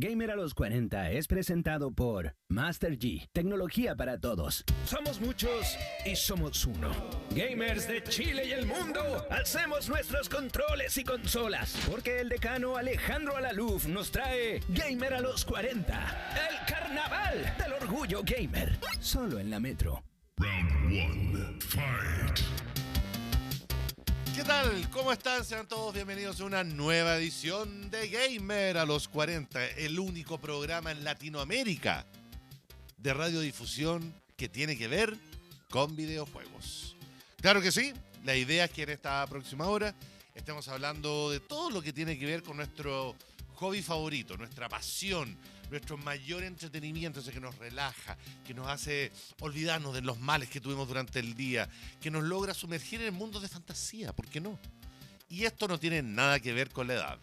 Gamer a los 40 es presentado por Master G, tecnología para todos. Somos muchos y somos uno. Gamers de Chile y el mundo, alcemos nuestros controles y consolas, porque el decano Alejandro Alaluf nos trae Gamer a los 40, el carnaval del orgullo gamer, solo en la Metro. Round 1, fight. ¿Qué tal? ¿Cómo están? Sean todos bienvenidos a una nueva edición de Gamer a los 40, el único programa en Latinoamérica de radiodifusión que tiene que ver con videojuegos. Claro que sí, la idea es que en esta próxima hora estemos hablando de todo lo que tiene que ver con nuestro hobby favorito, nuestra pasión, nuestro mayor entretenimiento, ese que nos relaja, que nos hace olvidarnos de los males que tuvimos durante el día, que nos logra sumergir en el mundo de fantasía, ¿por qué no? Y esto no tiene nada que ver con la edad.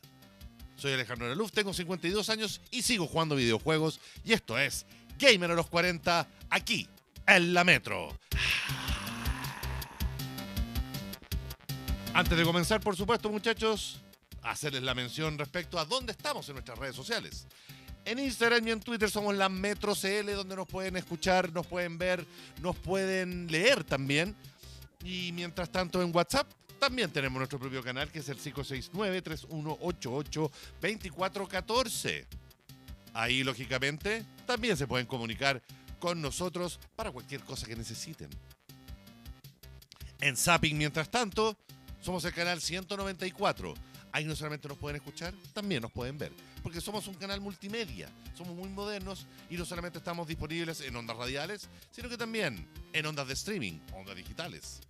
Soy Alejandro Alaluf, tengo 52 años y sigo jugando videojuegos, y esto es Gamer a los 40, aquí, en la Metro. Antes de comenzar, por supuesto, muchachos, hacerles la mención respecto a dónde estamos en nuestras redes sociales. En Instagram y en Twitter somos la Metro CL, donde nos pueden escuchar, nos pueden ver, nos pueden leer también. Y mientras tanto en WhatsApp también tenemos nuestro propio canal, que es el 569-3188-2414. Ahí, lógicamente, también se pueden comunicar con nosotros para cualquier cosa que necesiten. En Zapping, mientras tanto, somos el canal 194. Ahí no solamente nos pueden escuchar, también nos pueden ver. Porque somos un canal multimedia, somos muy modernos y no solamente estamos disponibles en ondas radiales, sino que también en ondas de streaming, ondas digitales.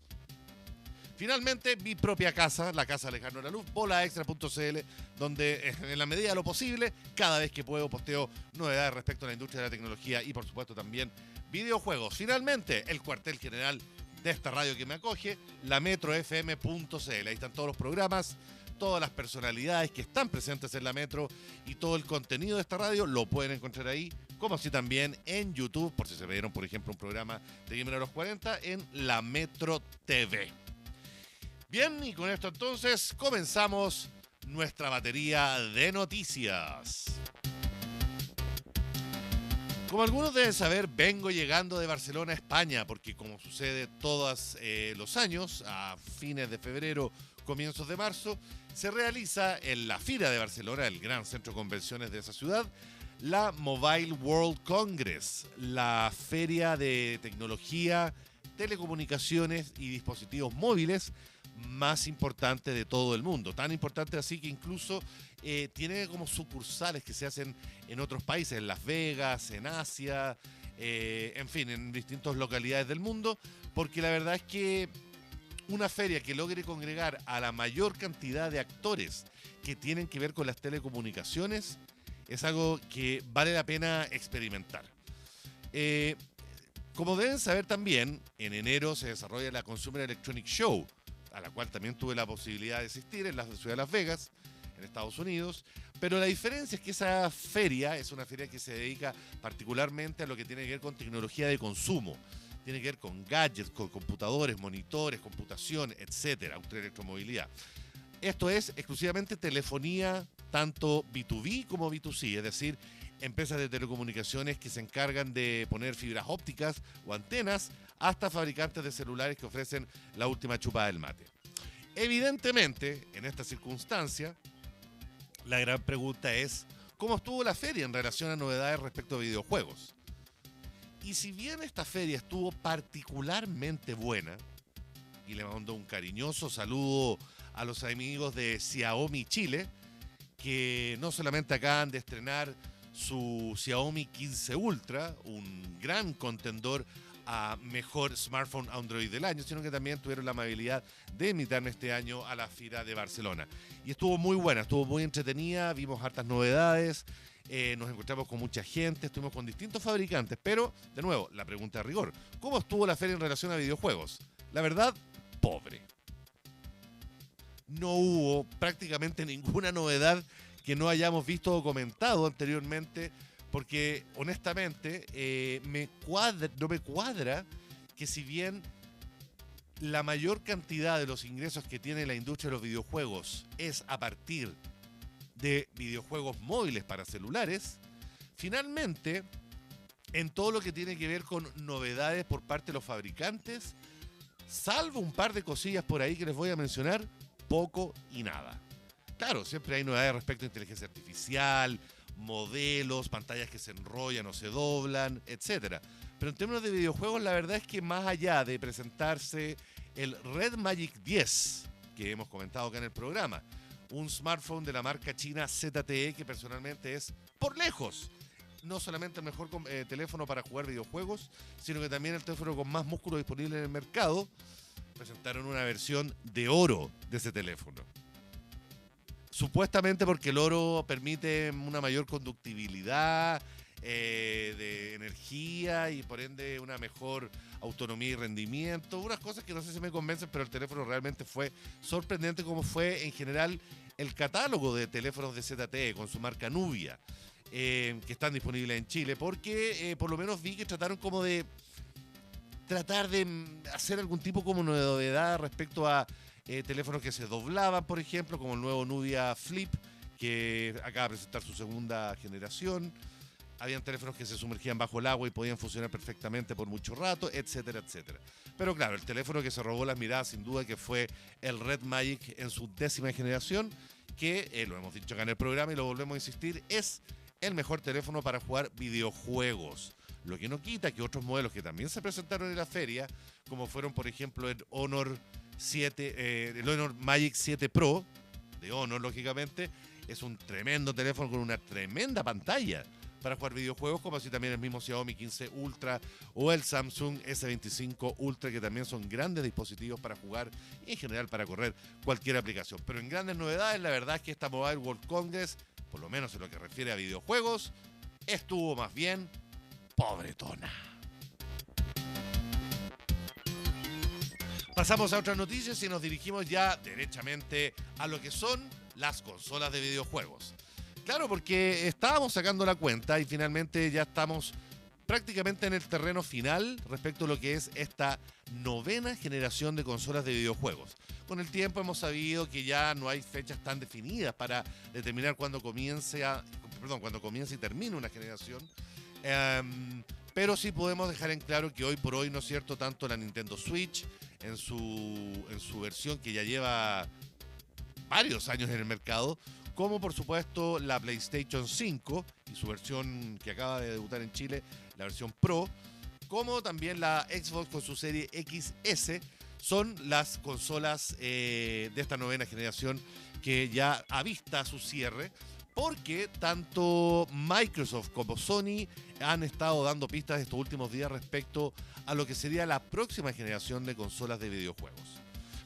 Finalmente, mi propia casa, la casa de Alejandro Alaluf, bolaextra.cl, donde en la medida de lo posible, cada vez que puedo posteo novedades respecto a la industria de la tecnología y por supuesto también videojuegos. Finalmente, el cuartel general de esta radio que me acoge, la metrofm.cl. Ahí están todos los programas, todas las personalidades que están presentes en la Metro y todo el contenido de esta radio lo pueden encontrar ahí, como así también en YouTube, por si se perdieron, por ejemplo, un programa de Gamer a los 40 en la Metro TV. Bien, y con esto entonces comenzamos nuestra batería de noticias. Como algunos deben saber, vengo llegando de Barcelona, España, porque como sucede todos los años, a fines de febrero, comienzos de marzo, se realiza en la Fira de Barcelona, el gran centro de convenciones de esa ciudad, la Mobile World Congress, la feria de tecnología, telecomunicaciones y dispositivos móviles más importante de todo el mundo. Tan importante así que incluso tiene como sucursales que se hacen en otros países, en Las Vegas, en Asia, en fin, en distintas localidades del mundo, porque la verdad es que una feria que logre congregar a la mayor cantidad de actores que tienen que ver con las telecomunicaciones es algo que vale la pena experimentar. Como deben saber también, en enero se desarrolla la Consumer Electronics Show, a la cual también tuve la posibilidad de asistir en la ciudad de Las Vegas, en Estados Unidos, pero la diferencia es que esa feria es una feria que se dedica particularmente a lo que tiene que ver con tecnología de consumo. Tiene que ver con gadgets, con computadores, monitores, computación, etcétera, electromovilidad. Esto es exclusivamente telefonía, tanto B2B como B2C, es decir, empresas de telecomunicaciones que se encargan de poner fibras ópticas o antenas, hasta fabricantes de celulares que ofrecen la última chupada del mate. Evidentemente, en esta circunstancia, la gran pregunta es, ¿cómo estuvo la feria en relación a novedades respecto a videojuegos? Y si bien esta feria estuvo particularmente buena, y le mando un cariñoso saludo a los amigos de Xiaomi Chile, que no solamente acaban de estrenar su Xiaomi 15 Ultra, un gran contendor a mejor smartphone Android del año, sino que también tuvieron la amabilidad de invitarme este año a la Fira de Barcelona. Y estuvo muy buena, estuvo muy entretenida, vimos hartas novedades, nos encontramos con mucha gente, estuvimos con distintos fabricantes, pero, de nuevo, la pregunta de rigor, ¿cómo estuvo la feria en relación a videojuegos? La verdad, pobre. No hubo prácticamente ninguna novedad que no hayamos visto o comentado anteriormente, porque honestamente no me cuadra que si bien la mayor cantidad de los ingresos que tiene la industria de los videojuegos es a partir de videojuegos móviles para celulares. Finalmente, en todo lo que tiene que ver con novedades por parte de los fabricantes, salvo un par de cosillas por ahí que les voy a mencionar, poco y nada. Claro, siempre hay novedades respecto a inteligencia artificial, modelos, pantallas que se enrollan o se doblan, etcétera. Pero en términos de videojuegos, la verdad es que más allá de presentarse el Red Magic 10, que hemos comentado acá en el programa, un smartphone de la marca china ZTE que personalmente es, por lejos, no solamente el mejor teléfono para jugar videojuegos, sino que también el teléfono con más músculo disponible en el mercado. Presentaron una versión de oro de ese teléfono. Supuestamente porque el oro permite una mayor conductibilidad de energía y por ende una mejor autonomía y rendimiento. Unas cosas que no sé si me convencen, pero el teléfono realmente fue sorprendente como fue en general el catálogo de teléfonos de ZTE con su marca Nubia, que están disponibles en Chile, porque por lo menos vi que trataron como de tratar de hacer algún tipo como novedad respecto a teléfonos que se doblaban, por ejemplo, como el nuevo Nubia Flip, que acaba de presentar su segunda generación. Habían teléfonos que se sumergían bajo el agua y podían funcionar perfectamente por mucho rato, etcétera, etcétera. Pero claro, el teléfono que se robó las miradas sin duda que fue el Red Magic en su 10ª generación, que lo hemos dicho acá en el programa y lo volvemos a insistir, es el mejor teléfono para jugar videojuegos. Lo que no quita que otros modelos que también se presentaron en la feria, como fueron por ejemplo el Honor 7, el Honor Magic 7 Pro, de Honor lógicamente, es un tremendo teléfono con una tremenda pantalla para jugar videojuegos, como así también el mismo Xiaomi 15 Ultra o el Samsung S25 Ultra, que también son grandes dispositivos para jugar y en general para correr cualquier aplicación. Pero en grandes novedades, la verdad es que esta Mobile World Congress, por lo menos en lo que refiere a videojuegos, estuvo más bien pobretona. Pasamos a otras noticias y nos dirigimos ya derechamente a lo que son las consolas de videojuegos. Claro, porque estábamos sacando la cuenta y finalmente ya estamos prácticamente en el terreno final respecto a lo que es esta 9ª generación de consolas de videojuegos. Con el tiempo hemos sabido que ya no hay fechas tan definidas para determinar cuándo comience y termine una generación. Pero sí podemos dejar en claro que hoy por hoy, ¿no es cierto?, tanto la Nintendo Switch en su versión que ya lleva varios años en el mercado, como por supuesto la PlayStation 5 y su versión que acaba de debutar en Chile, la versión Pro, como también la Xbox con su serie XS, son las consolas de esta 9ª generación que ya avista su cierre, porque tanto Microsoft como Sony han estado dando pistas estos últimos días respecto a lo que sería la próxima generación de consolas de videojuegos.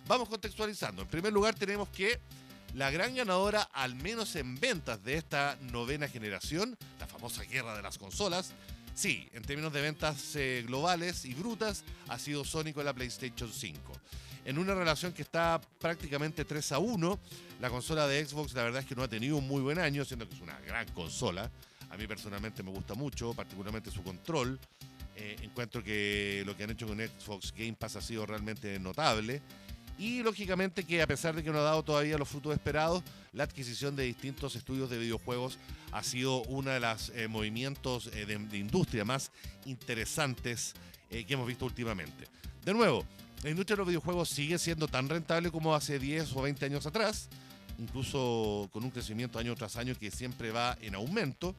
Vamos contextualizando. En primer lugar tenemos que la gran ganadora, al menos en ventas de esta 9ª generación, la famosa guerra de las consolas, sí, en términos de ventas globales y brutas, ha sido Sony con la PlayStation 5. En una relación que está prácticamente 3-1, la consola de Xbox la verdad es que no ha tenido un muy buen año, siendo que es una gran consola. A mí personalmente me gusta mucho, particularmente su control. Encuentro que lo que han hecho con Xbox Game Pass ha sido realmente notable. Y lógicamente que a pesar de que no ha dado todavía los frutos esperados, la adquisición de distintos estudios de videojuegos ha sido uno de los movimientos de industria más interesantes que hemos visto últimamente. De nuevo, la industria de los videojuegos sigue siendo tan rentable como hace 10 o 20 años atrás, incluso con un crecimiento año tras año que siempre va en aumento.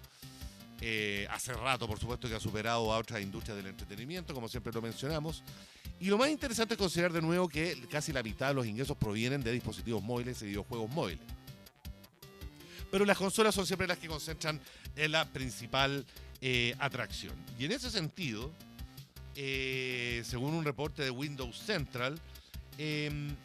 Hace rato, por supuesto, que ha superado a otras industrias del entretenimiento, como siempre lo mencionamos. Y lo más interesante es considerar de nuevo que casi la mitad de los ingresos provienen de dispositivos móviles y videojuegos móviles. Pero las consolas son siempre las que concentran en la principal atracción. Y en ese sentido, según un reporte de Windows Central, en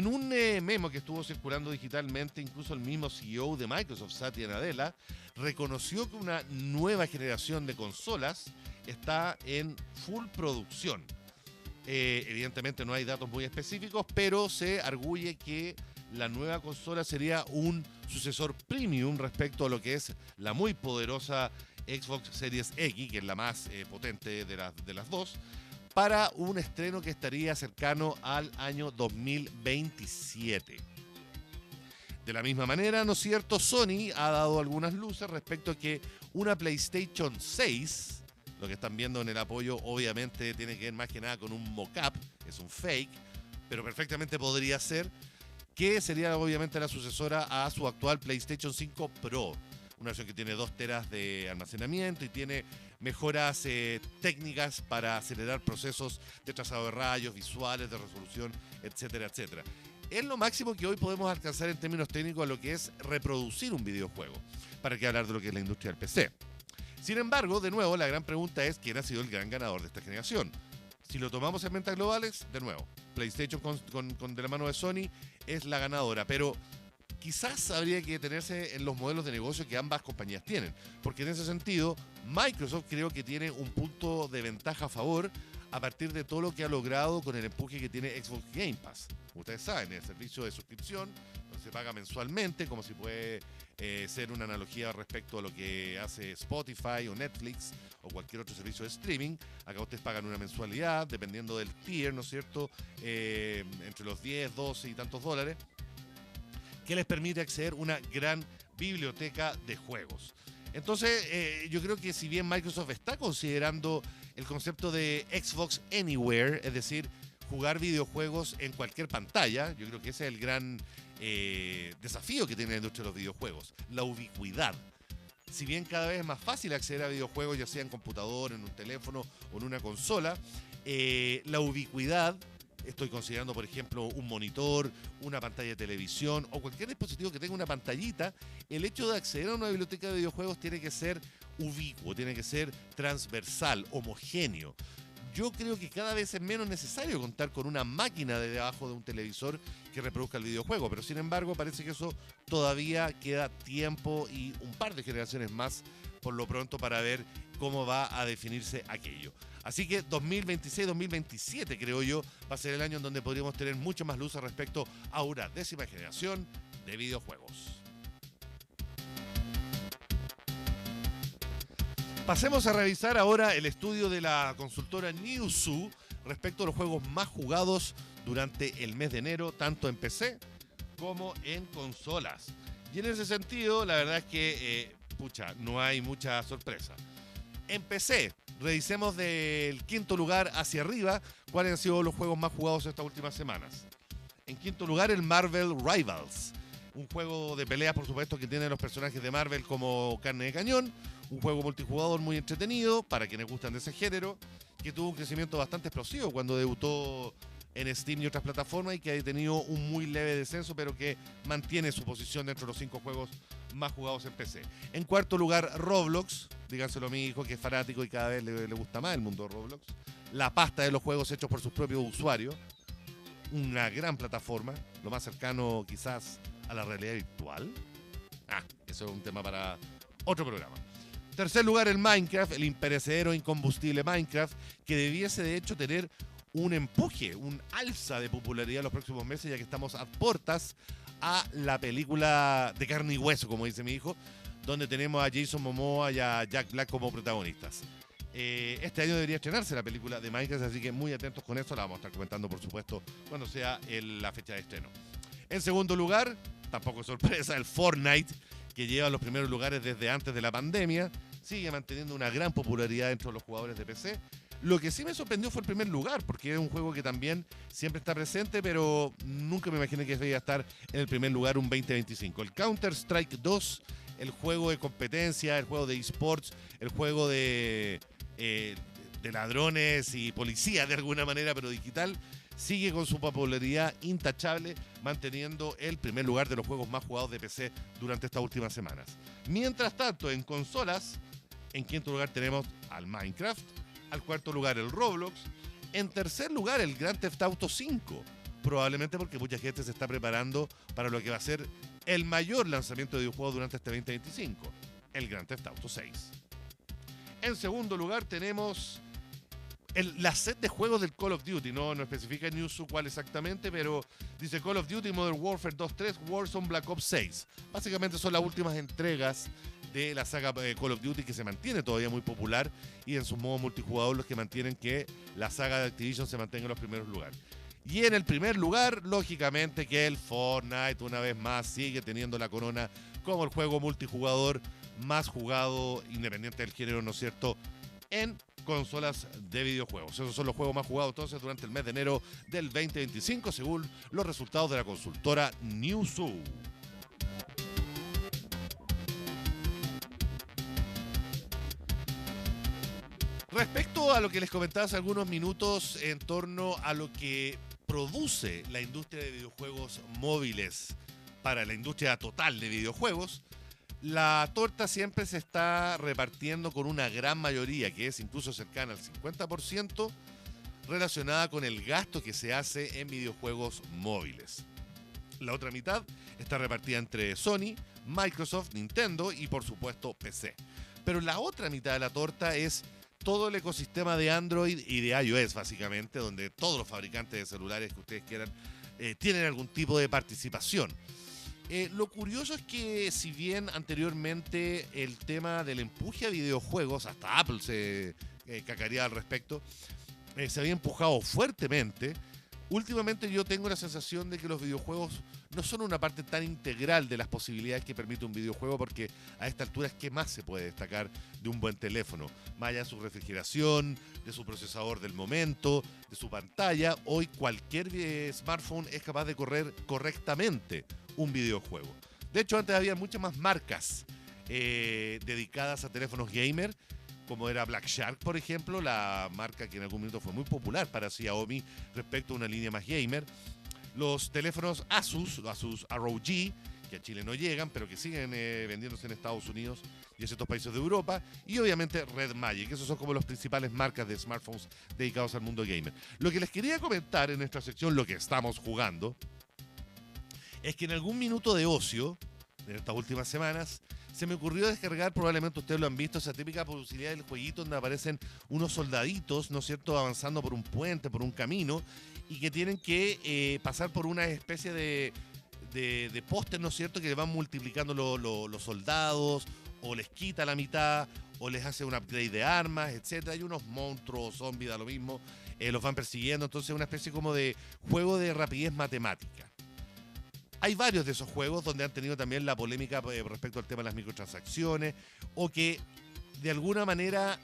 un memo que estuvo circulando digitalmente, incluso el mismo CEO de Microsoft, Satya Nadella, reconoció que una nueva generación de consolas está en full producción. Evidentemente no hay datos muy específicos, pero se arguye que la nueva consola sería un sucesor premium respecto a lo que es la muy poderosa Xbox Series X, que es la más potente de las dos, para un estreno que estaría cercano al año 2027. De la misma manera, ¿no es cierto? Sony ha dado algunas luces respecto a que una PlayStation 6, lo que están viendo en el apoyo obviamente tiene que ver más que nada con un mock-up, es un fake, pero perfectamente podría ser, que sería obviamente la sucesora a su actual PlayStation 5 Pro. Una versión que tiene 2 teras de almacenamiento y tiene mejoras técnicas para acelerar procesos de trazado de rayos, visuales, de resolución, etcétera, etcétera. Es lo máximo que hoy podemos alcanzar en términos técnicos a lo que es reproducir un videojuego, para que hablar de lo que es la industria del PC. Sin embargo, de nuevo, la gran pregunta es quién ha sido el gran ganador de esta generación. Si lo tomamos en ventas globales, de nuevo, PlayStation de la mano de Sony es la ganadora, pero quizás habría que detenerse en los modelos de negocio que ambas compañías tienen, porque en ese sentido, Microsoft creo que tiene un punto de ventaja a favor a partir de todo lo que ha logrado con el empuje que tiene Xbox Game Pass. Ustedes saben, el servicio de suscripción se paga mensualmente, como si puede ser una analogía respecto a lo que hace Spotify o Netflix o cualquier otro servicio de streaming. Acá ustedes pagan una mensualidad, dependiendo del tier, ¿no es cierto? Entre los 10, 12 y tantos dólares, que les permite acceder a una gran biblioteca de juegos. Entonces, yo creo que si bien Microsoft está considerando el concepto de Xbox Anywhere, es decir, jugar videojuegos en cualquier pantalla, yo creo que ese es el gran desafío que tiene la industria de los videojuegos, la ubicuidad. Si bien cada vez es más fácil acceder a videojuegos, ya sea en computador, en un teléfono o en una consola, la ubicuidad, estoy considerando, por ejemplo, un monitor, una pantalla de televisión o cualquier dispositivo que tenga una pantallita, el hecho de acceder a una biblioteca de videojuegos tiene que ser ubicuo, tiene que ser transversal, homogéneo. Yo creo que cada vez es menos necesario contar con una máquina de debajo de un televisor que reproduzca el videojuego, pero sin embargo parece que eso todavía queda tiempo y un par de generaciones más por lo pronto para ver cómo va a definirse aquello. Así que 2026-2027 creo yo va a ser el año en donde podríamos tener mucho más luz respecto a una 10ª generación de videojuegos. Pasemos a revisar ahora el estudio de la consultora Newzoo respecto a los juegos más jugados durante el mes de enero, tanto en PC como en consolas. Y en ese sentido, la verdad es que, no hay mucha sorpresa. En PC, revisemos del 5º lugar hacia arriba cuáles han sido los juegos más jugados estas últimas semanas. En 5º lugar, el Marvel Rivals. Un juego de peleas, por supuesto, que tiene los personajes de Marvel como carne de cañón. Un juego multijugador muy entretenido para quienes gustan de ese género, que tuvo un crecimiento bastante explosivo cuando debutó en Steam y otras plataformas y que ha tenido un muy leve descenso, pero que mantiene su posición dentro de los 5 juegos más jugados en PC. En 4º lugar, Roblox. Díganselo a mi hijo, que es fanático y cada vez le gusta más el mundo de Roblox. La pasta de los juegos hechos por sus propios usuarios. Una gran plataforma, lo más cercano quizás a la realidad virtual. Eso es un tema para otro programa. 3er lugar, el Minecraft, el imperecedero incombustible Minecraft, que debiese de hecho tener un empuje, un alza de popularidad en los próximos meses, ya que estamos a puertas a la película de carne y hueso, como dice mi hijo, donde tenemos a Jason Momoa y a Jack Black como protagonistas. Este año debería estrenarse la película de Minecraft, así que muy atentos con esto, la vamos a estar comentando, por supuesto, cuando sea la fecha de estreno. En 2º lugar, tampoco es sorpresa, el Fortnite, que lleva los primeros lugares desde antes de la pandemia, sigue manteniendo una gran popularidad entre los jugadores de PC. Lo que sí me sorprendió fue el primer lugar, porque es un juego que también siempre está presente, pero nunca me imaginé que iba a estar en el primer lugar un 2025. El Counter-Strike 2, el juego de competencia, el juego de esports, el juego de ladrones y policías de alguna manera, pero digital, sigue con su popularidad intachable, manteniendo el primer lugar de los juegos más jugados de PC durante estas últimas semanas. Mientras tanto, en consolas, en 5º lugar tenemos al Minecraft, al 4º lugar el Roblox, en 3er lugar el Grand Theft Auto 5, probablemente porque mucha gente se está preparando para lo que va a ser el mayor lanzamiento de videojuegos durante este 2025, el Grand Theft Auto 6. En 2º lugar tenemos la set de juegos del Call of Duty, no especifica en Newzoo cuál exactamente, pero dice Call of Duty Modern Warfare 2.3, Warzone, Black Ops 6. Básicamente son las últimas entregas de la saga Call of Duty, que se mantiene todavía muy popular, y en su modo multijugador los que mantienen que la saga de Activision se mantenga en los primeros lugares. Y en el primer lugar, lógicamente que el Fortnite una vez más sigue teniendo la corona como el juego multijugador más jugado, independiente del género, ¿no es cierto?, en consolas de videojuegos. Esos son los juegos más jugados entonces durante el mes de enero del 2025, según los resultados de la consultora Newzoo. Respecto a lo que les comentaba hace algunos minutos en torno a lo que produce la industria de videojuegos móviles para la industria total de videojuegos, la torta siempre se está repartiendo con una gran mayoría, que es incluso cercana al 50%, relacionada con el gasto que se hace en videojuegos móviles. La otra mitad está repartida entre Sony, Microsoft, Nintendo y por supuesto PC. Pero la otra mitad de la torta es todo el ecosistema de Android y de iOS, básicamente, donde todos los fabricantes de celulares que ustedes quieran tienen algún tipo de participación. Lo curioso es que si bien anteriormente el tema del empuje a videojuegos, hasta Apple se cacareaba al respecto, se había empujado fuertemente, últimamente yo tengo la sensación de que los videojuegos no son una parte tan integral de las posibilidades que permite un videojuego, porque a esta altura es que más se puede destacar de un buen teléfono. Más allá de su refrigeración, de su procesador del momento, de su pantalla, hoy cualquier smartphone es capaz de correr correctamente un videojuego. De hecho, antes había muchas más marcas dedicadas a teléfonos gamer, como era Black Shark, por ejemplo, la marca que en algún momento fue muy popular para Xiaomi respecto a una línea más gamer. Los teléfonos Asus ROG, que a Chile no llegan, pero que siguen vendiéndose en Estados Unidos y en ciertos países de Europa. Y obviamente Red Magic, esos son como las principales marcas de smartphones dedicados al mundo gamer. Lo que les quería comentar en nuestra sección, lo que estamos jugando, es que en algún minuto de ocio, en estas últimas semanas, se me ocurrió descargar, probablemente ustedes lo han visto, esa típica publicidad del jueguito donde aparecen unos soldaditos, ¿no es cierto?, avanzando por un puente, por un camino, y que tienen que pasar por una especie de póster, ¿no es cierto?, que van multiplicando los soldados, o les quita la mitad, o les hace un upgrade de armas, etc. Hay unos monstruos, zombies, da lo mismo, los van persiguiendo, entonces una especie como de juego de rapidez matemática. Hay varios de esos juegos donde han tenido también la polémica respecto al tema de las microtransacciones, o que de alguna manera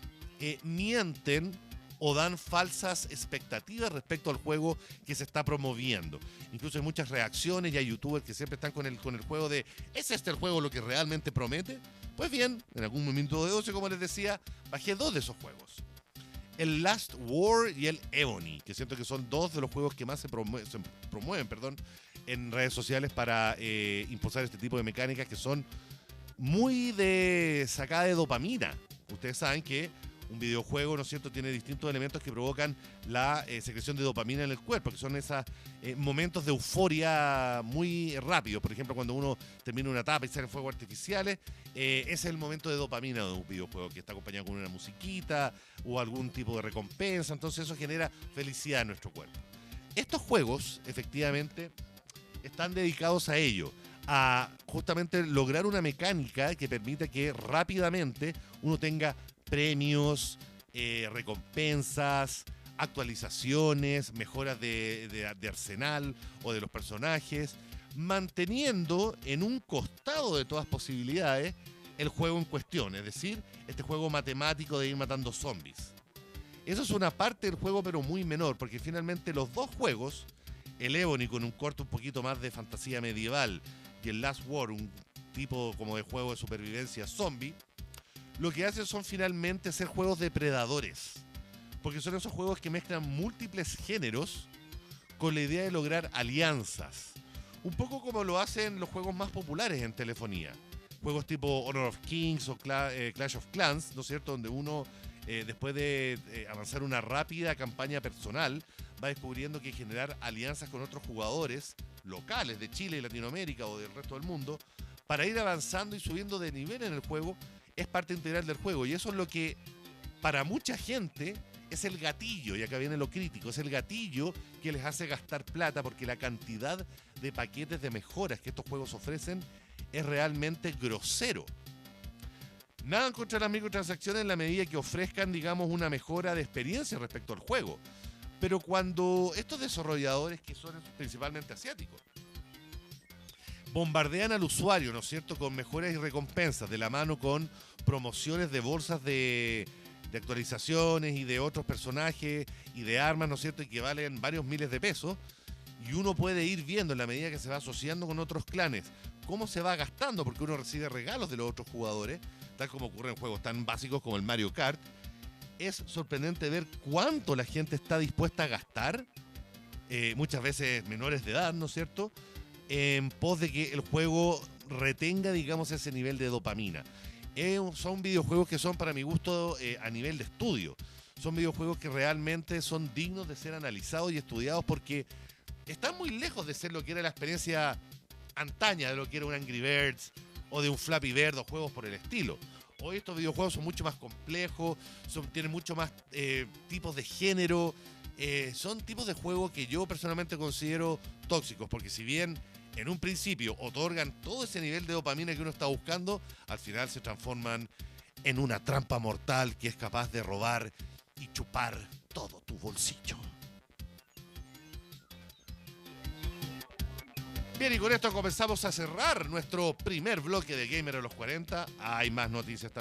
mienten o dan falsas expectativas respecto al juego que se está promoviendo. Incluso hay muchas reacciones y hay youtubers que siempre están con el juego de ¿es este el juego lo que realmente promete? Pues bien, en algún momento de ocio, como les decía, bajé 2 de esos juegos. El Last War y el Ebony, que siento que son 2 de los juegos que más se promueven en redes sociales para impulsar este tipo de mecánicas que son muy de sacada de dopamina. Ustedes saben que un videojuego, ¿no es cierto?, tiene distintos elementos que provocan la secreción de dopamina en el cuerpo, que son esos momentos de euforia muy rápidos. Por ejemplo, cuando uno termina una etapa y salen fuegos artificiales, ese es el momento de dopamina de un videojuego, que está acompañado con una musiquita o algún tipo de recompensa. Entonces eso genera felicidad en nuestro cuerpo. Estos juegos, efectivamente, están dedicados a ello, a justamente lograr una mecánica que permita que rápidamente uno tenga premios, recompensas, actualizaciones, mejoras de arsenal o de los personajes, manteniendo en un costado de todas posibilidades el juego en cuestión, es decir, este juego matemático de ir matando zombies. Eso es una parte del juego, pero muy menor, porque finalmente los 2 juegos, el Ebony con un corte un poquito más de fantasía medieval y el Last War, un tipo como de juego de supervivencia zombie, lo que hacen son finalmente ser juegos depredadores, porque son esos juegos que mezclan múltiples géneros con la idea de lograr alianzas, un poco como lo hacen los juegos más populares en telefonía, juegos tipo Honor of Kings o Clash of Clans, ¿no es cierto?, donde uno después de avanzar una rápida campaña personal va descubriendo que generar alianzas con otros jugadores locales de Chile y Latinoamérica o del resto del mundo para ir avanzando y subiendo de nivel en el juego es parte integral del juego, y eso es lo que para mucha gente es el gatillo, y acá viene lo crítico, es el gatillo que les hace gastar plata, porque la cantidad de paquetes de mejoras que estos juegos ofrecen es realmente grosero. Nada en contra de las microtransacciones en la medida que ofrezcan, digamos, una mejora de experiencia respecto al juego, Pero cuando estos desarrolladores, que son principalmente asiáticos, bombardean al usuario, ¿no es cierto?, con mejoras y recompensas, de la mano con promociones de bolsas de actualizaciones y de otros personajes y de armas, ¿no es cierto?, y que valen varios miles de pesos, y uno puede ir viendo en la medida que se va asociando con otros clanes cómo se va gastando, porque uno recibe regalos de los otros jugadores, tal como ocurre en juegos tan básicos como el Mario Kart. Es sorprendente ver cuánto la gente está dispuesta a gastar, muchas veces menores de edad, ¿no es cierto?, en pos de que el juego retenga, digamos, ese nivel de dopamina. Son videojuegos que son, para mi gusto, a nivel de estudio. Son videojuegos que realmente son dignos de ser analizados y estudiados, porque están muy lejos de ser lo que era la experiencia antaña de lo que era un Angry Birds o de un Flappy Bird o juegos por el estilo. Hoy estos videojuegos son mucho más complejos, tienen mucho más tipos de género, son tipos de juegos que yo personalmente considero tóxicos, porque si bien en un principio otorgan todo ese nivel de dopamina que uno está buscando, al final se transforman en una trampa mortal que es capaz de robar y chupar todo tu bolsillo. Bien, y con esto comenzamos a cerrar nuestro primer bloque de Gamer a los 40. Hay más noticias,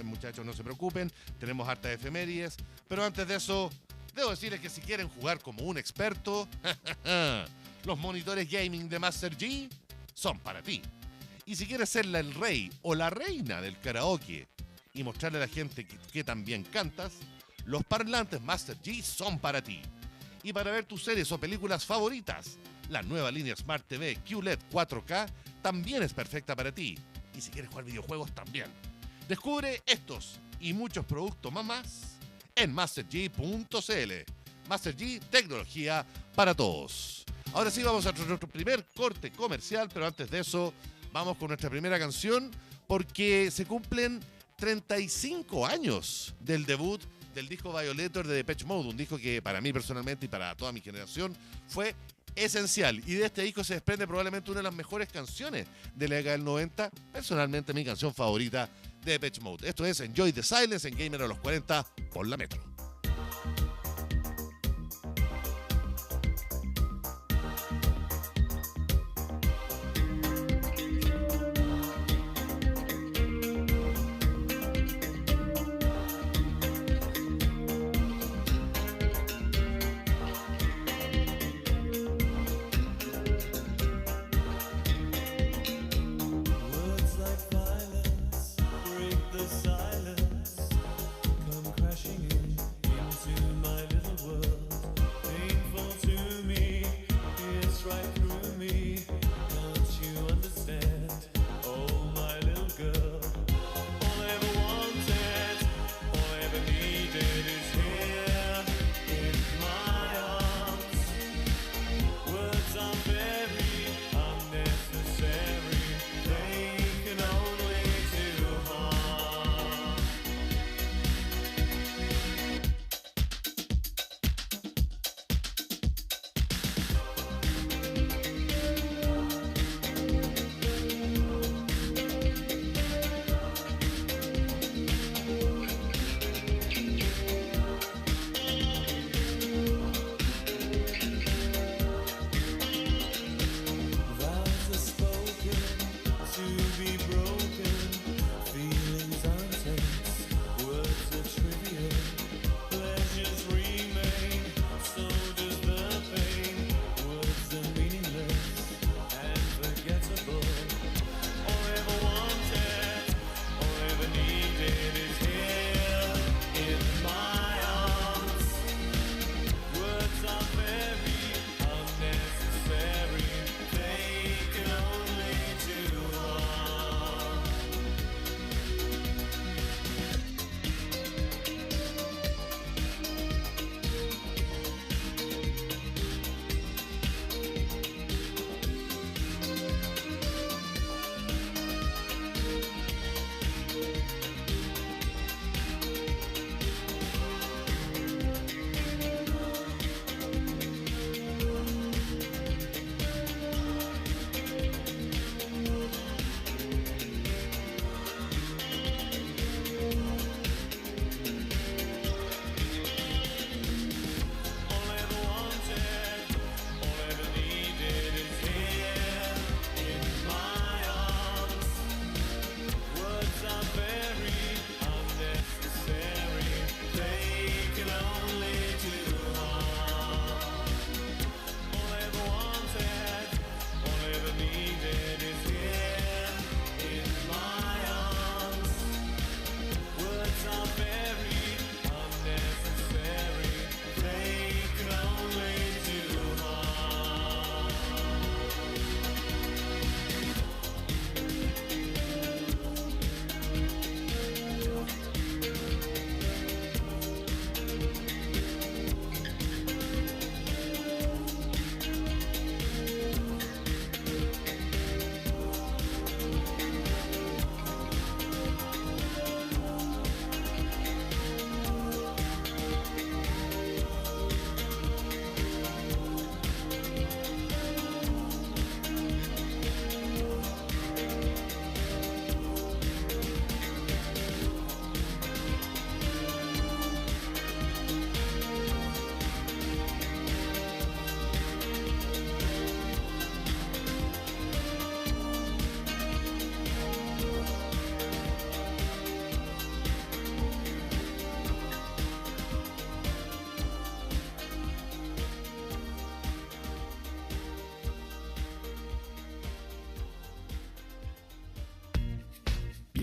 muchachos, no se preocupen. Tenemos harta efemérides. Pero antes de eso, debo decirles que si quieren jugar como un experto, los monitores gaming de Master G son para ti. Y si quieres ser el rey o la reina del karaoke y mostrarle a la gente que también cantas, los parlantes Master G son para ti. Y para ver tus series o películas favoritas, la nueva línea Smart TV QLED 4K también es perfecta para ti. Y si quieres jugar videojuegos también. Descubre estos y muchos productos más en MasterG.cl. Master G, tecnología para todos. Ahora sí vamos a nuestro primer corte comercial, pero antes de eso vamos con nuestra primera canción, porque se cumplen 35 años del debut del disco Violator de Depeche Mode, un disco que para mí personalmente y para toda mi generación fue esencial. Y de este disco se desprende probablemente una de las mejores canciones de la década del 90, personalmente mi canción favorita de Depeche Mode. Esto es Enjoy the Silence en Gamer a los 40 por la Metro. Words like violence break the silence, come crashing in.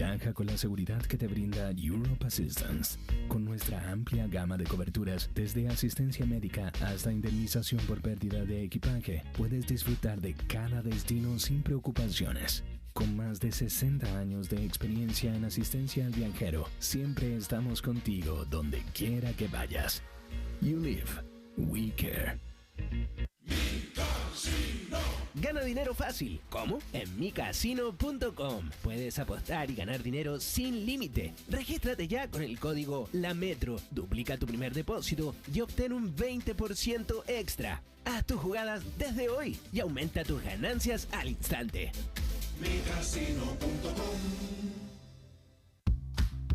Viaja con la seguridad que te brinda Europe Assistance. Con nuestra amplia gama de coberturas, desde asistencia médica hasta indemnización por pérdida de equipaje, puedes disfrutar de cada destino sin preocupaciones. Con más de 60 años de experiencia en asistencia al viajero, siempre estamos contigo donde quiera que vayas. You live, we care. Gana dinero fácil. ¿Cómo? En micasino.com. Puedes apostar y ganar dinero sin límite. Regístrate ya con el código LAMETRO. Duplica tu primer depósito y obtén un 20% extra. Haz tus jugadas desde hoy y aumenta tus ganancias al instante. micasino.com.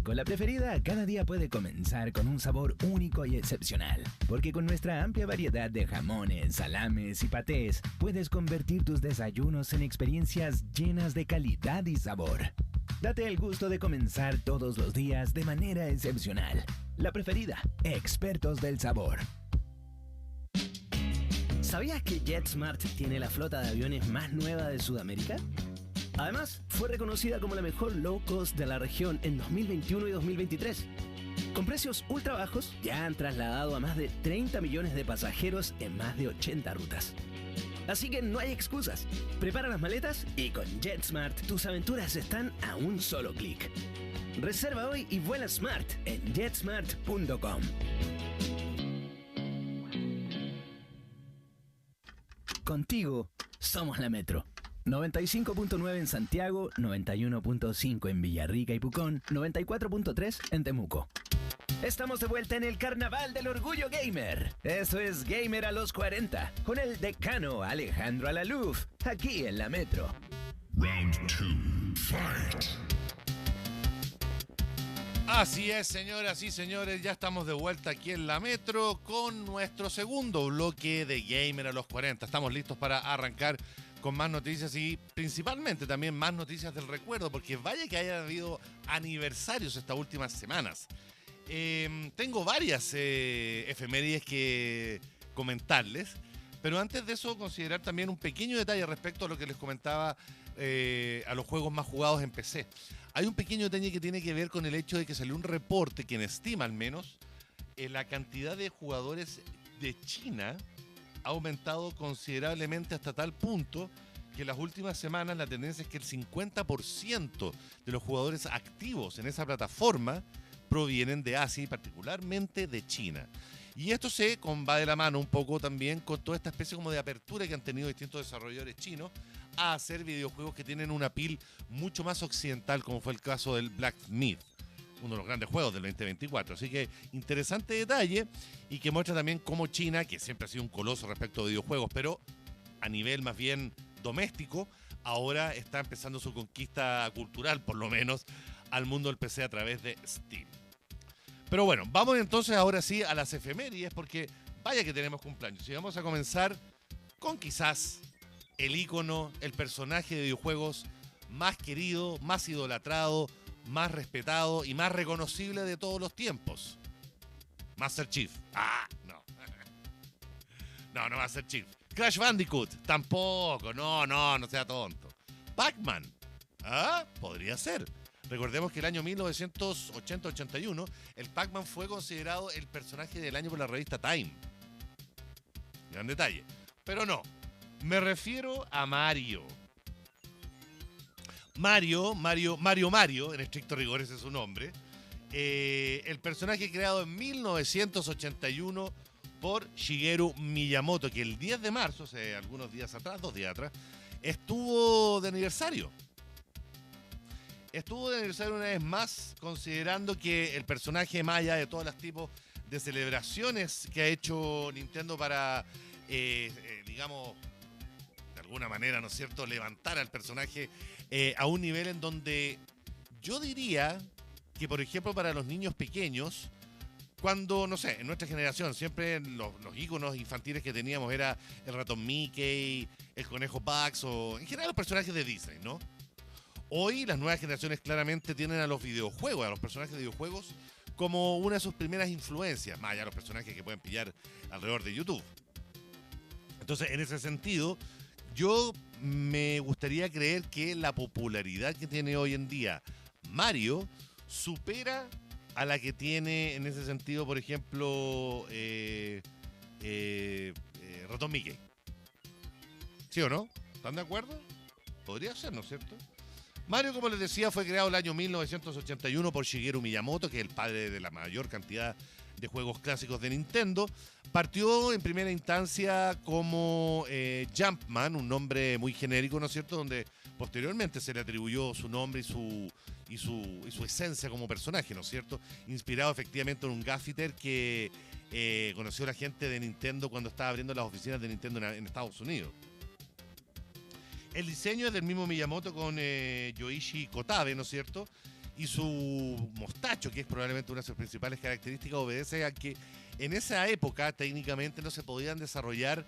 Con la preferida, cada día puede comenzar con un sabor único y excepcional. Porque con nuestra amplia variedad de jamones, salames y patés, puedes convertir tus desayunos en experiencias llenas de calidad y sabor. Date el gusto de comenzar todos los días de manera excepcional. La preferida, expertos del sabor. ¿Sabías que JetSmart tiene la flota de aviones más nueva de Sudamérica? Además, fue reconocida como la mejor low cost de la región en 2021 y 2023. Con precios ultra bajos, ya han trasladado a más de 30 millones de pasajeros en más de 80 rutas. Así que no hay excusas. Prepara las maletas y con JetSmart tus aventuras están a un solo clic. Reserva hoy y vuela smart en jetsmart.com. Contigo, somos la Metro. 95.9 en Santiago, 91.5 en Villarrica y Pucón, 94.3 en Temuco. Estamos de vuelta en el Carnaval del Orgullo Gamer. Eso es Gamer a los 40, con el decano Alejandro Alaluf, aquí en la Metro. Round 2, fight. Así es, señoras y señores, ya estamos de vuelta aquí en la Metro con nuestro segundo bloque de Gamer a los 40. Estamos listos para arrancar con más noticias y principalmente también más noticias del recuerdo, porque vaya que haya habido aniversarios estas últimas semanas. Tengo varias efemérides que comentarles, pero antes de eso considerar también un pequeño detalle respecto a lo que les comentaba a los juegos más jugados en PC. Hay un pequeño detalle que tiene que ver con el hecho de que salió un reporte que estima al menos la cantidad de jugadores de China ha aumentado considerablemente hasta tal punto que en las últimas semanas la tendencia es que el 50% de los jugadores activos en esa plataforma provienen de Asia y particularmente de China. Y esto va de la mano un poco también con toda esta especie como de apertura que han tenido distintos desarrolladores chinos a hacer videojuegos que tienen una appeal mucho más occidental, como fue el caso del Black Myth, uno de los grandes juegos del 2024. Así que interesante detalle y que muestra también cómo China, que siempre ha sido un coloso respecto a videojuegos, pero a nivel más bien doméstico, ahora está empezando su conquista cultural, por lo menos, al mundo del PC a través de Steam. Pero bueno, vamos entonces ahora sí a las efemérides, porque vaya que tenemos cumpleaños. Y vamos a comenzar con quizás el ícono, el personaje de videojuegos más querido, más idolatrado, más respetado y más reconocible de todos los tiempos. Master Chief. No. No Master Chief. Crash Bandicoot. Tampoco. No sea tonto. Pac-Man. Podría ser. Recordemos que el año 1980-81 el Pac-Man fue considerado el personaje del año por la revista Time. Gran detalle. Pero no. Me refiero a Mario. Mario, en estricto rigor ese es su nombre. El personaje creado en 1981 por Shigeru Miyamoto, que el 10 de marzo, hace algunos días atrás, 2 días atrás, estuvo de aniversario. Estuvo de aniversario una vez más, considerando que el personaje maya de todos los tipos de celebraciones que ha hecho Nintendo para, digamos, de alguna manera, ¿no es cierto?, levantar al personaje a un nivel en donde yo diría que, por ejemplo, para los niños pequeños, cuando, no sé, en nuestra generación, siempre los íconos infantiles que teníamos era el ratón Mickey, el conejo Bugs o en general los personajes de Disney, ¿no? Hoy las nuevas generaciones claramente tienen a los videojuegos, a los personajes de videojuegos, como una de sus primeras influencias, más allá de los personajes que pueden pillar alrededor de YouTube. Entonces, en ese sentido, yo me gustaría creer que la popularidad que tiene hoy en día Mario supera a la que tiene en ese sentido, por ejemplo, Ratón Mickey. ¿Sí o no? ¿Están de acuerdo? Podría ser, ¿no es cierto? Mario, como les decía, fue creado el año 1981 por Shigeru Miyamoto, que es el padre de la mayor cantidad de juegos clásicos de Nintendo. Partió en primera instancia como Jumpman, un nombre muy genérico, ¿no es cierto?, donde posteriormente se le atribuyó su nombre y su esencia como personaje, ¿no es cierto?, inspirado efectivamente en un gaffiter que conoció la gente de Nintendo cuando estaba abriendo las oficinas de Nintendo en Estados Unidos. El diseño es del mismo Miyamoto con Yoichi Kotabe, ¿no es cierto?, y su mostacho, que es probablemente una de sus principales características, obedece a que en esa época técnicamente no se podían desarrollar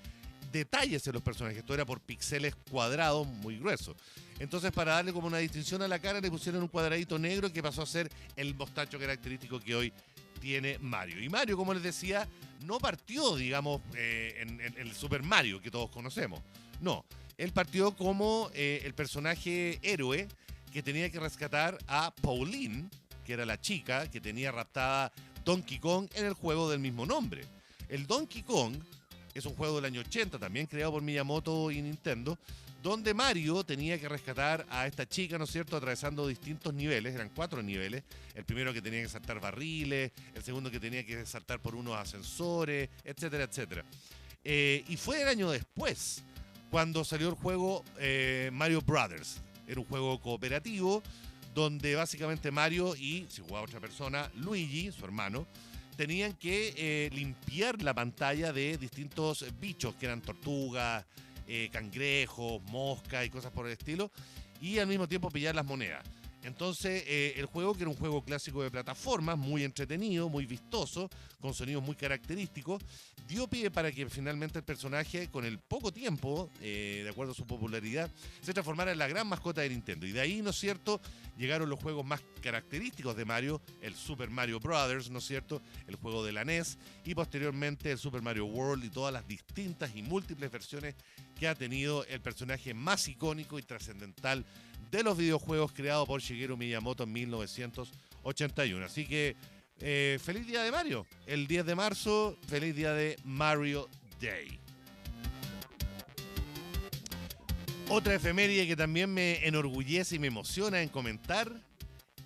detalles en los personajes. Esto era por píxeles cuadrados muy gruesos. Entonces, para darle como una distinción a la cara, le pusieron un cuadradito negro que pasó a ser el mostacho característico que hoy tiene Mario. Y Mario, como les decía, no partió, digamos, en el Super Mario que todos conocemos. No, él partió como el personaje héroe que tenía que rescatar a Pauline, que era la chica que tenía raptada Donkey Kong en el juego del mismo nombre. El Donkey Kong es un juego del año 80, también creado por Miyamoto y Nintendo, donde Mario tenía que rescatar a esta chica, ¿no es cierto?, atravesando distintos niveles, eran 4 niveles. El primero que tenía que saltar barriles, el segundo que tenía que saltar por unos ascensores, etcétera, etcétera. Y fue el año después, cuando salió el juego Mario Brothers. Era un juego cooperativo donde básicamente Mario y, si jugaba otra persona, Luigi, su hermano, tenían que limpiar la pantalla de distintos bichos que eran tortugas, cangrejos, moscas y cosas por el estilo, y al mismo tiempo pillar las monedas. Entonces, el juego, que era un juego clásico de plataformas, muy entretenido, muy vistoso, con sonidos muy característicos, dio pie para que finalmente el personaje, con el poco tiempo, de acuerdo a su popularidad, se transformara en la gran mascota de Nintendo. Y de ahí, ¿no es cierto?, llegaron los juegos más característicos de Mario, el Super Mario Brothers, ¿no es cierto?, el juego de la NES, y posteriormente el Super Mario World y todas las distintas y múltiples versiones que ha tenido el personaje más icónico y trascendental de los videojuegos creado por Shigeru Miyamoto en 1981. Así que feliz día de Mario. El 10 de marzo, feliz día de Mario Day. Otra efeméride que también me enorgullece y me emociona en comentar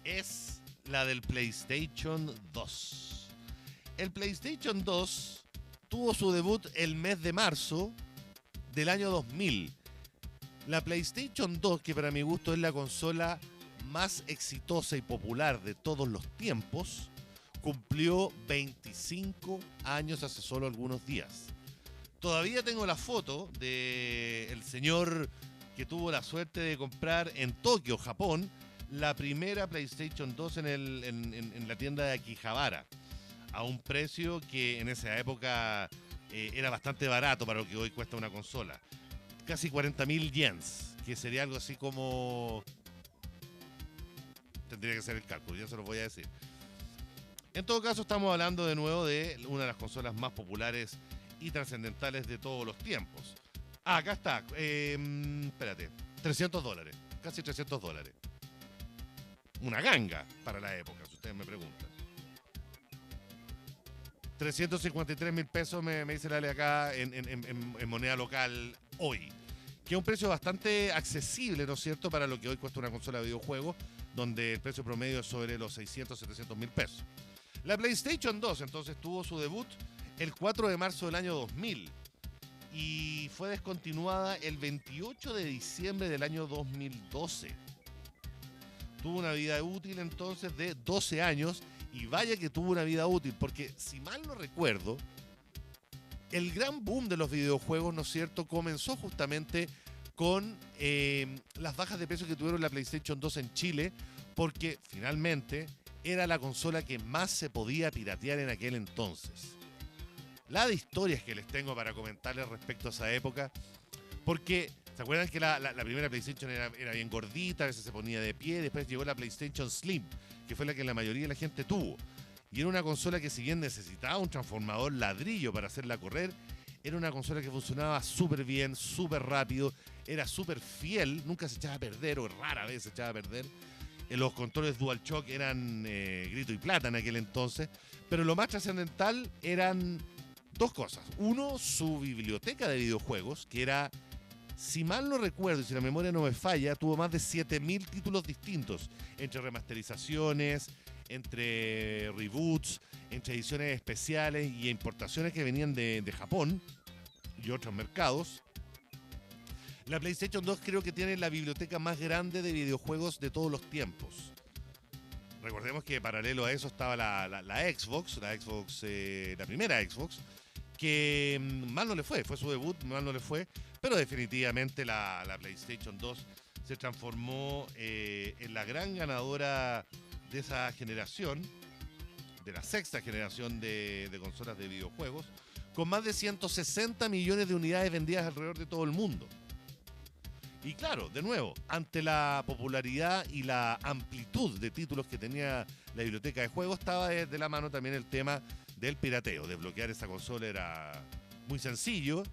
es la del PlayStation 2. El PlayStation 2 tuvo su debut el mes de marzo del año 2000. La PlayStation 2, que para mi gusto es la consola más exitosa y popular de todos los tiempos, cumplió 25 años hace solo algunos días. Todavía tengo la foto del señor que tuvo la suerte de comprar en Tokio, Japón, la primera PlayStation 2 en la tienda de Akihabara, a un precio que en esa época era bastante barato para lo que hoy cuesta una consola. Casi 40.000 yens, que sería algo así como... Tendría que ser el cálculo, ya se los voy a decir. En todo caso, estamos hablando de nuevo de una de las consolas más populares y trascendentales de todos los tiempos. Ah, acá está. Espérate. $300. Casi $300. Una ganga para la época, si ustedes me preguntan. 353.000 pesos me dice la ley acá en moneda local hoy. Que es un precio bastante accesible, ¿no es cierto?, para lo que hoy cuesta una consola de videojuegos, donde el precio promedio es sobre los 600.000 pesos. La PlayStation 2 entonces tuvo su debut el 4 de marzo del año 2000 y fue descontinuada el 28 de diciembre del año 2012. Tuvo una vida útil entonces de 12 años y vaya que tuvo una vida útil, porque si mal no recuerdo, el gran boom de los videojuegos, ¿no es cierto?, comenzó justamente con las bajas de precio que tuvieron la PlayStation 2 en Chile, porque finalmente era la consola que más se podía piratear en aquel entonces. La de historias que les tengo para comentarles respecto a esa época, porque ¿se acuerdan que la primera PlayStation era bien gordita, a veces se ponía de pie? Después llegó la PlayStation Slim, que fue la que la mayoría de la gente tuvo. Y era una consola que, si bien necesitaba un transformador ladrillo para hacerla correr, era una consola que funcionaba súper bien, súper rápido, era súper fiel, nunca se echaba a perder, o rara vez se echaba a perder. Los controles DualShock eran grito y plata en aquel entonces, pero lo más trascendental eran dos cosas. Uno, su biblioteca de videojuegos, que era, si mal no recuerdo y si la memoria no me falla, tuvo más de 7.000 títulos distintos, entre remasterizaciones, entre reboots, entre ediciones especiales y importaciones que venían de Japón y otros mercados. La PlayStation 2 creo que tiene la biblioteca más grande de videojuegos de todos los tiempos. Recordemos que paralelo a eso estaba la Xbox, la primera Xbox, que mal no le fue su debut, mal no le fue, pero definitivamente la PlayStation 2 se transformó en la gran ganadora de esa generación, de la sexta generación de consolas de videojuegos, con más de 160 millones de unidades vendidas alrededor de todo el mundo. Y claro, de nuevo, ante la popularidad y la amplitud de títulos que tenía la biblioteca de juegos, estaba de la mano también el tema del pirateo. Desbloquear esa consola era muy sencillo.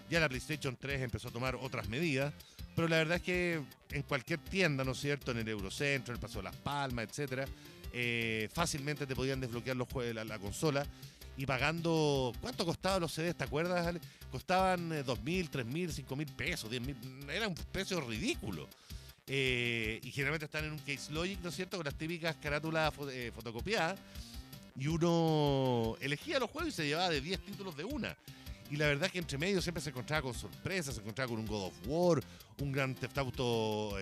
Ya la PlayStation 3 empezó a tomar otras medidas, pero la verdad es que en cualquier tienda, ¿no es cierto?, en el Eurocentro, en el Paso de las Palmas, etcétera, fácilmente te podían desbloquear los juegos, la consola, y pagando, ¿cuánto costaban los CDs? ¿Te acuerdas, Ale? Costaban 2.000, 3.000, 5.000 pesos, 10.000, era un precio ridículo. Y generalmente están en un Case Logic, ¿no es cierto?, con las típicas carátulas fotocopiadas, y uno elegía los juegos y se llevaba de 10 títulos de una. Y la verdad es que entre medio siempre se encontraba con sorpresas, se encontraba con un God of War, un Grand Theft Auto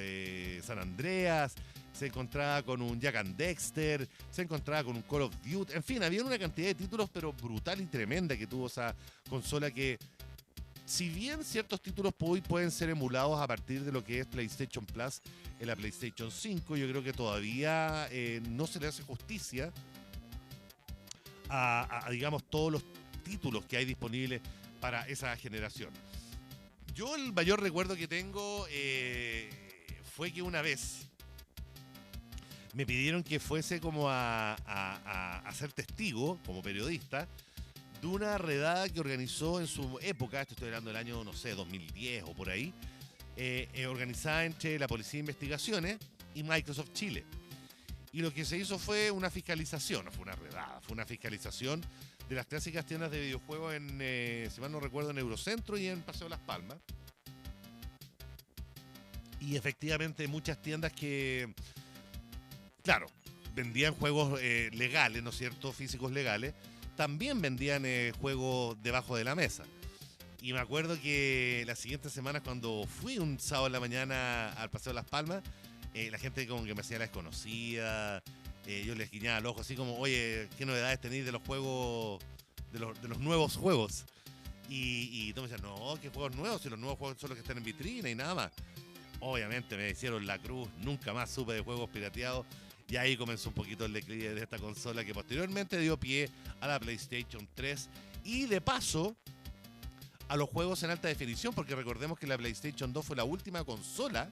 San Andreas, se encontraba con un Jak and Dexter, se encontraba con un Call of Duty, en fin, había una cantidad de títulos pero brutal y tremenda que tuvo esa consola, que si bien ciertos títulos hoy pueden ser emulados a partir de lo que es PlayStation Plus en la PlayStation 5, yo creo que todavía no se le hace justicia a digamos, todos los títulos que hay disponibles para esa generación. Yo el mayor recuerdo que tengo fue que una vez me pidieron que fuese como a ser testigo, como periodista, de una redada que organizó en su época, esto estoy hablando del año, no sé, 2010 o por ahí, organizada entre la Policía de Investigaciones y Microsoft Chile. Y lo que se hizo fue una fiscalización, no fue una redada, fue una fiscalización de las clásicas tiendas de videojuegos en, si mal no recuerdo, en Eurocentro y en Paseo Las Palmas. Y efectivamente muchas tiendas que, claro, vendían juegos legales, ¿no es cierto?, físicos legales, también vendían juegos debajo de la mesa. Y me acuerdo que las siguientes semanas, cuando fui un sábado en la mañana al Paseo Las Palmas, la gente como que me hacía la desconocida, yo les guiñaba el ojo así como, oye, ¿qué novedades tenéis de los juegos, de los nuevos juegos? Y todos me decían, no, ¿qué juegos nuevos? Si los nuevos juegos son los que están en vitrina y nada más. Obviamente me hicieron la cruz, nunca más supe de juegos pirateados, y ahí comenzó un poquito el declive de esta consola que posteriormente dio pie a la PlayStation 3 y de paso a los juegos en alta definición, porque recordemos que la PlayStation 2 fue la última consola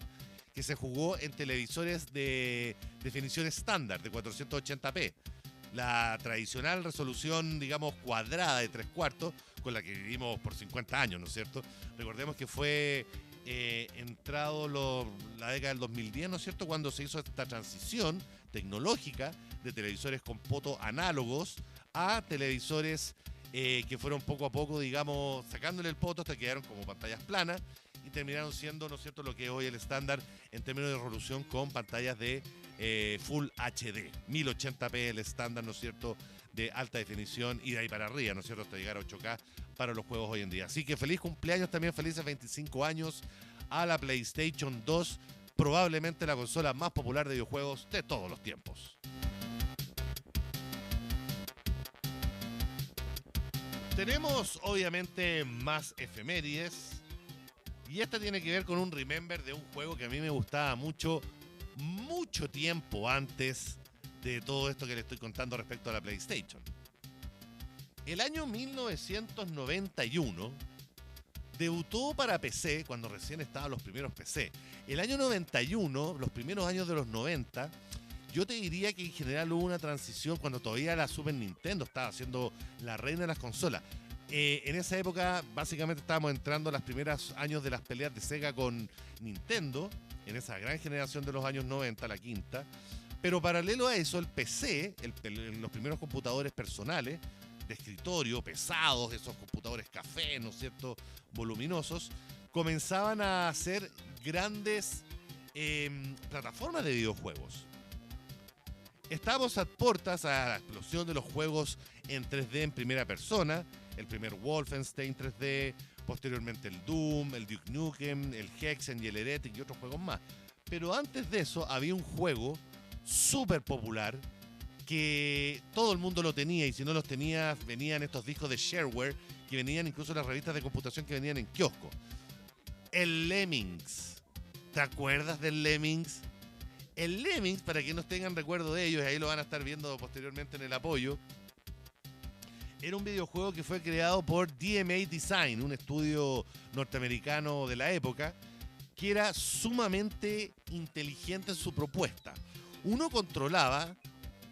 que se jugó en televisores de definición estándar, de 480p. La tradicional resolución, digamos, cuadrada de 3/4, con la que vivimos por 50 años, ¿no es cierto? Recordemos que fue entrado la década del 2010, ¿no es cierto?, cuando se hizo esta transición tecnológica de televisores con poto análogos a televisores que fueron poco a poco, digamos, sacándole el poto hasta que quedaron como pantallas planas y terminaron siendo, ¿no es cierto?, lo que es hoy el estándar en términos de resolución con pantallas de Full HD, 1080p el estándar, ¿no es cierto?, de alta definición y de ahí para arriba, ¿no es cierto?, hasta llegar a 8K para los juegos hoy en día. Así que feliz cumpleaños también, felices 25 años a la PlayStation 2, probablemente la consola más popular de videojuegos de todos los tiempos. Tenemos obviamente más efemérides y esta tiene que ver con un remember de un juego que a mí me gustaba mucho tiempo antes de todo esto que le estoy contando respecto a la PlayStation. El año 1991 debutó para PC, cuando recién estaban los primeros PC. El año 91, los primeros años de los 90, yo te diría que en general hubo una transición cuando todavía la Super Nintendo estaba siendo la reina de las consolas. En esa época, básicamente estábamos entrando a los primeros años de las peleas de Sega con Nintendo en esa gran generación de los años 90, la quinta. Pero paralelo a eso, el PC, los primeros computadores personales de escritorio, pesados, esos computadores café, ¿no es cierto?, voluminosos, comenzaban a hacer grandes plataformas de videojuegos. Estamos a puertas a la explosión de los juegos en 3D en primera persona, el primer Wolfenstein 3D, posteriormente el Doom, el Duke Nukem, el Hexen y el Heretic y otros juegos más. Pero antes de eso había un juego súper popular que todo el mundo lo tenía, y si no los tenía venían estos discos de shareware que venían incluso en las revistas de computación que venían en kiosco. El Lemmings. ¿Te acuerdas del Lemmings? El Lemmings, para que no tengan recuerdo de ellos, y ahí lo van a estar viendo posteriormente en el apoyo, era un videojuego que fue creado por DMA Design, un estudio norteamericano de la época, que era sumamente inteligente en su propuesta. Uno controlaba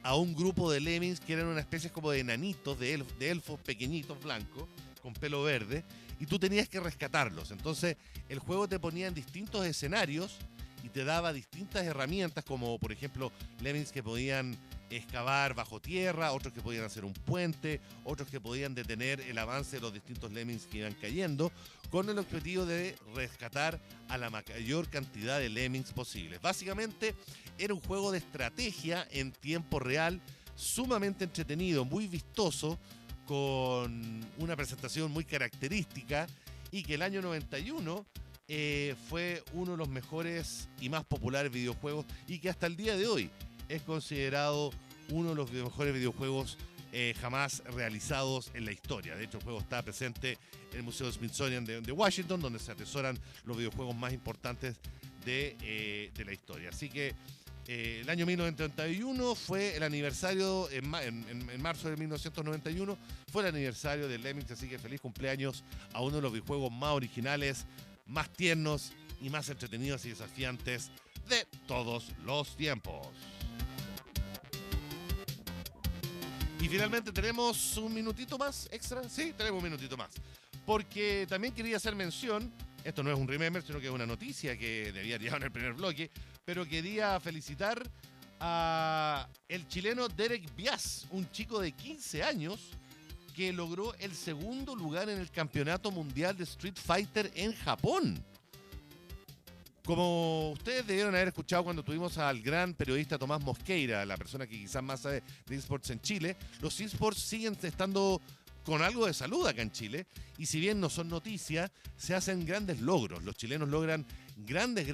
a un grupo de lemmings que eran una especie como de enanitos, de elfos pequeñitos blancos, con pelo verde, y tú tenías que rescatarlos. Entonces, el juego te ponía en distintos escenarios y te daba distintas herramientas, como por ejemplo, lemmings que podían excavar bajo tierra, otros que podían hacer un puente, otros que podían detener el avance de los distintos lemmings que iban cayendo, con el objetivo de rescatar a la mayor cantidad de lemmings posibles. Básicamente era un juego de estrategia en tiempo real, sumamente entretenido, muy vistoso, con una presentación muy característica, y que el año 91 fue uno de los mejores y más populares videojuegos, y que hasta el día de hoy es considerado uno de los mejores videojuegos jamás realizados en la historia. De hecho, el juego está presente en el Museo Smithsonian de Washington, donde se atesoran los videojuegos más importantes de la historia. Así que el año 1991 fue el aniversario, en marzo de 1991, fue el aniversario de Lemmings, así que feliz cumpleaños a uno de los videojuegos más originales, más tiernos y más entretenidos y desafiantes de todos los tiempos. Y finalmente tenemos un minutito más extra. Sí, tenemos un minutito más. Porque también quería hacer mención, esto no es un remember, sino que es una noticia que debía llegar en el primer bloque, pero quería felicitar a el chileno Derek Bias, un chico de 15 años que logró el segundo lugar en el Campeonato Mundial de Street Fighter en Japón. Como ustedes debieron haber escuchado cuando tuvimos al gran periodista Tomás Mosqueira, la persona que quizás más sabe de esports en Chile, los esports siguen estando con algo de salud acá en Chile, y si bien no son noticias, se hacen grandes logros. Los chilenos logran grandes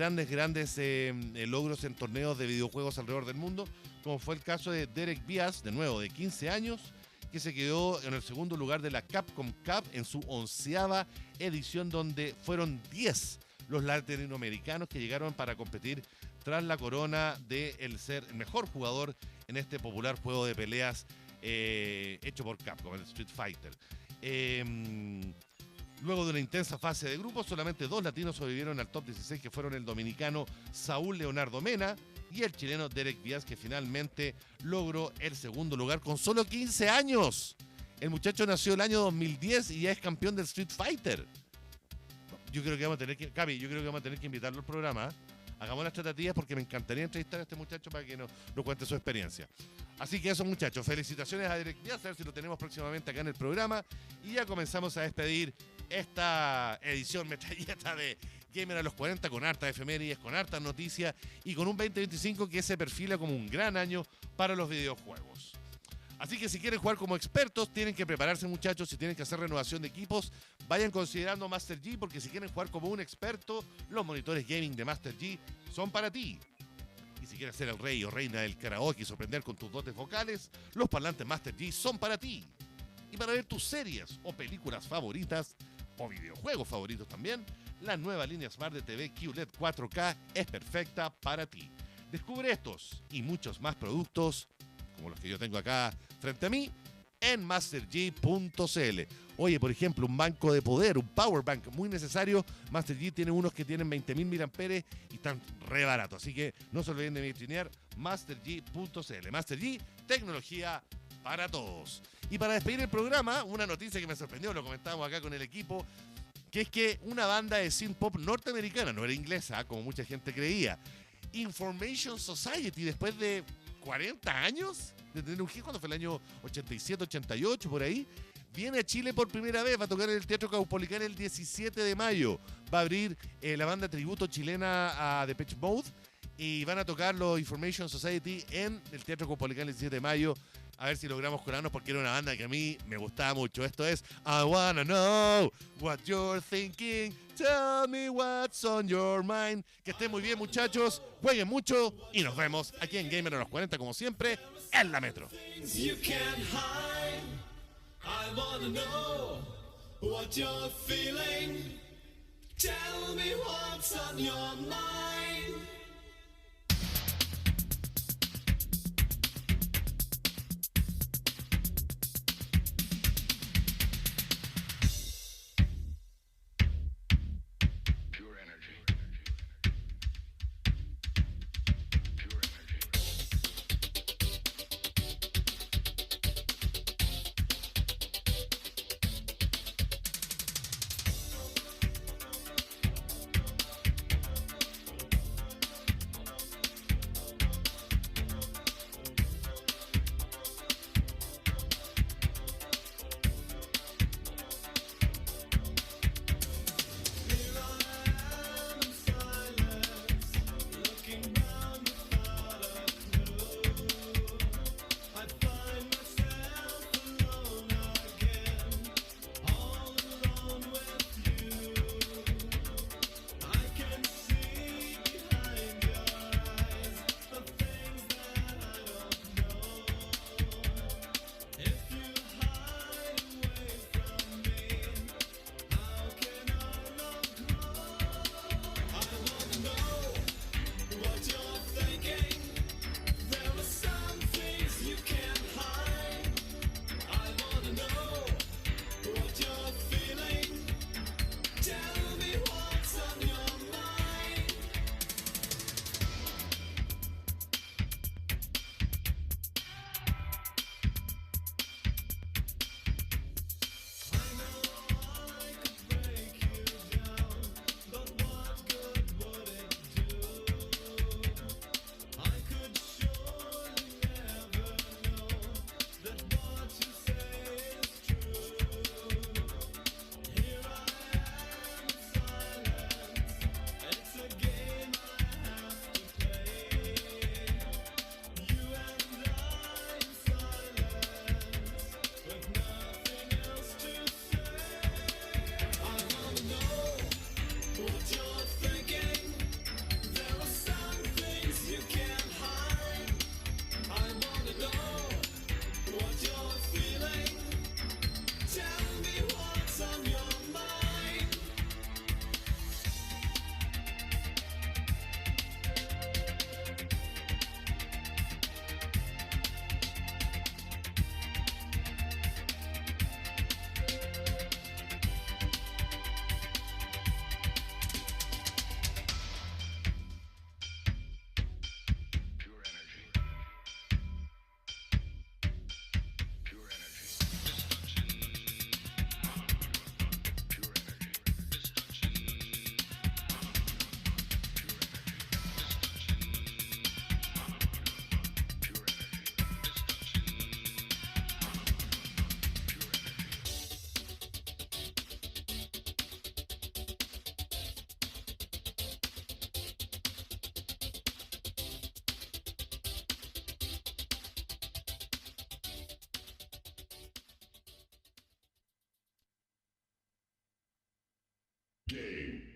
logros en torneos de videojuegos alrededor del mundo, como fue el caso de Derek Bias, de nuevo, de 15 años, que se quedó en el segundo lugar de la Capcom Cup en su 11ª edición, donde fueron 10 los latinoamericanos que llegaron para competir tras la corona de ser el mejor jugador en este popular juego de peleas hecho por Capcom, el Street Fighter. Luego de una intensa fase de grupos, solamente 2 latinos sobrevivieron al top 16, que fueron el dominicano Saúl Leonardo Mena y el chileno Derek Bias, que finalmente logró el segundo lugar con solo 15 años. El muchacho nació el año 2010 y ya es campeón del Street Fighter. Yo creo que vamos a tener que, Gaby, invitarlo al programa. Hagamos las tratativas porque me encantaría entrevistar a este muchacho para que nos cuente su experiencia. Así que eso, muchachos, felicitaciones a Derek Díaz, a ver si lo tenemos próximamente acá en el programa. Y ya comenzamos a despedir esta edición metralleta de Gamer a los 40, con harta efemérides, con harta noticias y con un 2025 que se perfila como un gran año para los videojuegos. Así que si quieren jugar como expertos, tienen que prepararse, muchachos. Si tienen que hacer renovación de equipos, vayan considerando Master G, porque si quieren jugar como un experto, los monitores gaming de Master G son para ti. Y si quieres ser el rey o reina del karaoke y sorprender con tus dotes vocales, los parlantes Master G son para ti. Y para ver tus series o películas favoritas, o videojuegos favoritos también, la nueva línea Smart de TV QLED 4K es perfecta para ti. Descubre estos y muchos más productos, como los que yo tengo acá frente a mí, en MasterG.cl. Oye, por ejemplo, un banco de poder, un power bank muy necesario. Master G tiene unos que tienen 20.000 mAh y están re baratos. Así que no se olviden de vitrinear MasterG.cl. Master G, tecnología para todos. Y para despedir el programa, una noticia que me sorprendió, lo comentábamos acá con el equipo. que es que una banda de synth pop norteamericana, no era inglesa, como mucha gente creía, Information Society, después de 40 años de tener un hit, cuando fue el año 87, 88, por ahí, viene a Chile por primera vez, va a tocar en el Teatro Caupolicán el 17 de mayo, va a abrir la banda tributo chilena a Depeche Mode, y van a tocar los Information Society en el Teatro Caupolicán el 17 de mayo. A ver si logramos colarnos, porque era una banda que a mí me gustaba mucho. Esto es I Wanna Know What You're Thinking. Tell me what's on your mind. Que estén muy bien, muchachos. Jueguen mucho y nos vemos aquí en Gamer a los 40, como siempre, en la Metro. You can't hide. I wanna know what you're feeling. Tell me what's on your mind.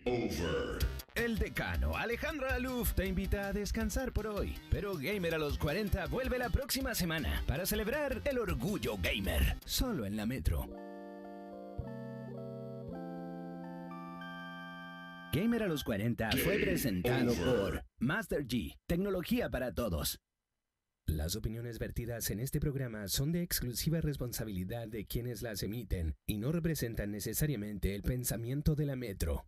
Over. El decano Alejandro Aluf te invita a descansar por hoy, pero Gamer a los 40 vuelve la próxima semana para celebrar el orgullo gamer, solo en la Metro. Gamer a los 40 fue presentado por Master G, tecnología para todos. Las opiniones vertidas en este programa son de exclusiva responsabilidad de quienes las emiten y no representan necesariamente el pensamiento de la Metro.